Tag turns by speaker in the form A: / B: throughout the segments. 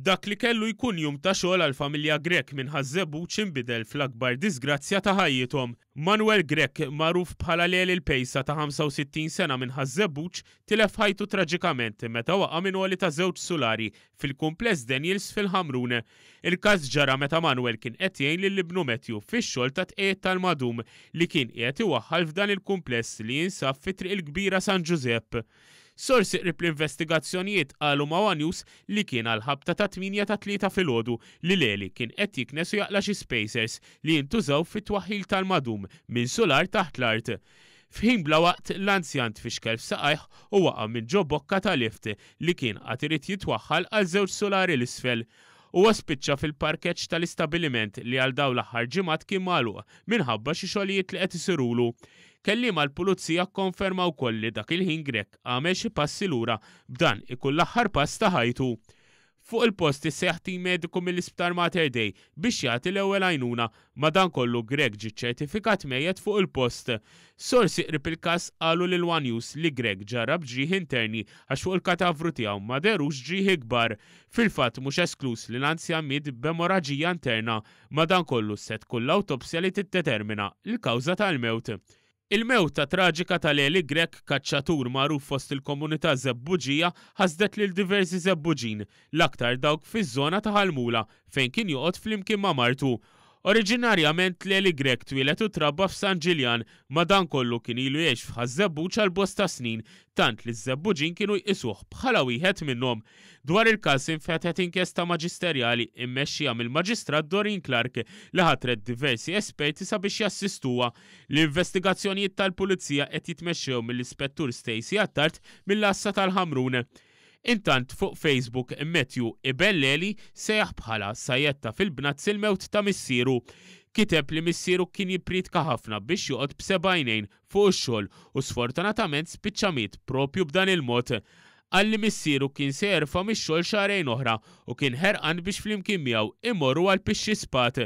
A: Dak li kellu jkun jum ta' xogħol għall-familja Grech minn Ħażebbuġ inbidel fl-akbar disgrazzja ta' ħajjithom. Manuel Grech, magħruf bħala Leli l-Pejsa ta' 65 sena minn Ħażebbuġ, tilef ħajtu traġikament meta waqa' minn għoli ta' żewġ sulari fil-kumpless Daniels fil-Ħamrun. Il-każ ġara meta Manuel kien qed jgħin lil-ibnu Matthew fix-xogħol ta' tqiegħed tal-Madum li kien qiegħed iwaħħal f'dan il-kumpless li jinsab fit-Triq il-Kbira San Giuseppe. Sorsi qrib l-investigazzjonijiet qalu ma' One News li kien għal-ħabta ta' 8 ta' 3 filgħodu li Leli kien qed jiknes u jaqla xi spacers li jintużaw fit-twaħħil tal-Madum minn solar taħt l-art. F'ħin bla waqt l-anzjan tfixkel f'saqajh u waqa' minn ġo bokka ta' lift li kien qatt irid jitwaħħal għal żewġ solari l-isfel. Huwa spiċċa fil-parkeġġ tal-istabbiliment li għal dawn l-aħħar ġimgħat kien magħluq minħabba xi xogħlijiet li qed isirulu. Kelliema l-pulizija kkonfermaw ukoll li dak il-ħin Grech għamel xi passi lura b'dan ikun l-aħħar pass ta' ħajtu. Fuq il-post isseħħ tim mediku mill-Isptar Mater Dei biex jagħti l-ewwel għajnuna, madankollu Grech ġie ċertifikat mejjed fuq il-post. Sorsi qrib il-każ qalu lil One News li Grech ġarrab ġrieħ interni għax fuq il-katavru tiegħu ma derux ġrieħ ikbar. Fil-fatt mhux esklus li l-anzjan miet b'emorraġija interna, madankollu se tkun l-awtopsja li tiddetermina l-kawża tal-mewt. Il-mewta traġika ta' Leli Grech, kaċċatur magħruf fost il-komunità Żebbuġija, ħasdet lil diversi Żebbuġin, l-aktar dawk fiż-żona ta' Ħalmula fejn kien joqgħod flimkien ma' martu. Oriġinarjament Leli Grech twilet u trabba f'San Ġiljan, madankollu kien ilu jgħix f'Ħażebbuġ għal bosta snin, tant li ż-Żebbuġin kienu jqisuh bħala wieħed minnhom. Dwar il-każ infetħet inkjesta maġisterjali mmexxija mill-Maġistrat Doreen Clark li ħatret diversi esperti sabiex jassistuha. L-investigazzjonijiet tal-Pulizija qed jitmexxew mill-Ispettur Stacey Attard mill-Assa tal-Ħamrun. Intant fuq Facebook Matthew ibel Leli sejjaħ bħala sajjetta fil-bnazz il-mewt ta' missieru. Kiteb li missieru kien jipritka ħafna biex joqgħod b'7 fuq ix-xogħol u sfortunatament spiċċa miet propju b'dan il-mod. Għalli missieru kien se jerfa' mix-xogħol xahrejn oħra u kien ħerqan biex flimkien miegħu imorru għal pixxi spat.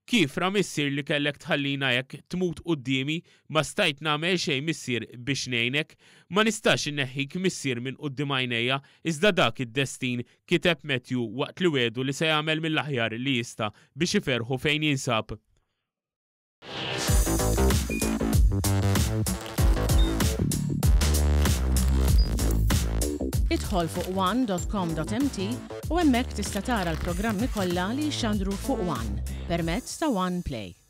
A: Kif ra missier li kellek tħallina jekk tmut qudiemi, ma stajt nagħmel xejn missier biex ngħinek, ma nistax inneħħik missier minn quddiem għajnejja, iżda dak id-destin, kiteb Matthew waqt li wedu li se jagħmel mill-aħjar li jista' biex iferħu fejn jinsab.
B: Idħol fuq one.com.mt u hemmhekk tista' tara l-programmi kollha li jxandru fuq One permezz ta' One Play.